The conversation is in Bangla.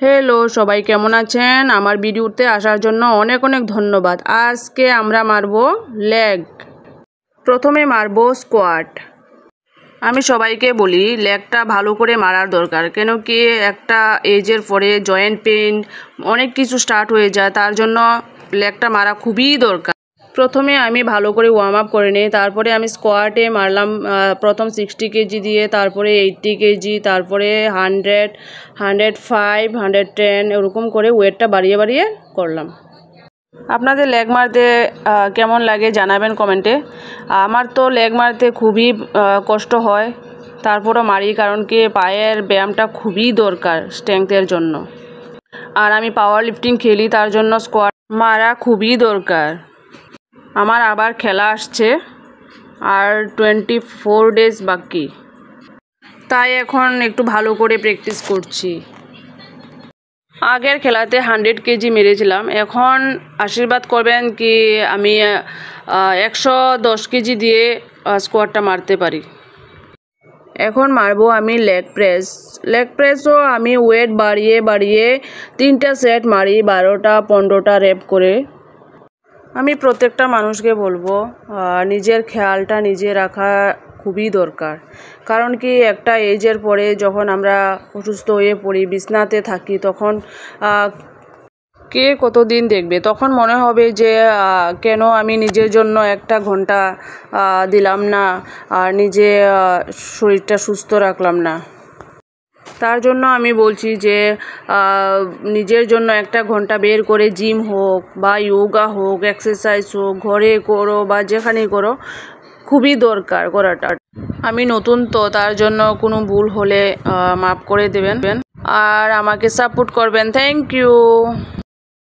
হ্যালো সবাই কেমন আছেন? আমার ভিডিওতে আসার জন্য অনেক অনেক ধন্যবাদ। আজকে আমরা মারব লেগ। প্রথমে মারব স্কোয়াট। আমি সবাইকে বলি লেগটা ভালো করে মারার দরকার, কেন কি একটা এজের পরে জয়েন্ট পেইন অনেক কিছু স্টার্ট হয়ে যায়, তার জন্য লেগটা মারা খুবই দরকার। প্রথমে আমি ভালো করে ওয়ার্ম আপ করে নিই, তারপরে আমি স্কোয়াটে মারলাম প্রথম 60 কেজি দিয়ে, তারপরে 80 কেজি, তারপরে 100, 105, 110 এরকম করে ওয়েটটা বাড়িয়ে বাড়িয়ে করলাম। আপনাদের লেগ মারতে কেমন লাগে জানাবেন কমেন্টে। আমার তো লেগ মারতে খুবই কষ্ট হয়, তারপরও মারি, কারণ কি পায়ের ব্যায়ামটা খুবই দরকার স্ট্রেংথের জন্য। আর আমি পাওয়ার লিফটিং খেলি, তার জন্য স্কোয়াট মারা খুবই দরকার। আমার আবার খেলা আসছে আর 24 ডেজ বাকি, তাই এখন একটু ভালো করে প্র্যাকটিস করছি। আগের খেলাতে 100 কেজি মেরেছিলাম, এখন আশীর্বাদ করবেন কি আমি 110 কেজি দিয়ে স্কোয়াটটা মারতে পারি। এখন মারবো আমি লেগ প্রেস। লেগ প্রেসও আমি ওয়েট বাড়িয়ে বাড়িয়ে 3টা সেট মারি, 12টা 15টা রেপ করে। আমি প্রত্যেকটা মানুষকে বলবো নিজের খেয়ালটা নিজে রাখা খুবই দরকার, কারণ কি একটা এজের পরে যখন আমরা অসুস্থ হয়ে পড়ি, বিছনাতে থাকি, তখন কে কতদিন দেখবে, তখন মনে হবে যে কেন আমি নিজের জন্য 1 ঘন্টা দিলাম না আর নিজে শরীরটা সুস্থ রাখলাম না। তার জন্য আমি বলছি যে নিজের জন্য 1 ঘন্টা বের করে জিম হোক বা যোগা হোক, এক্সারসাইজ হোক, ঘরে করো বা যেখানেই করো, খুবই দরকার করাটা। আমি নতুন তো, তার জন্য কোনো ভুল হলে মাফ করে দেবেন আর আমাকে সাপোর্ট করবেন। Thank you.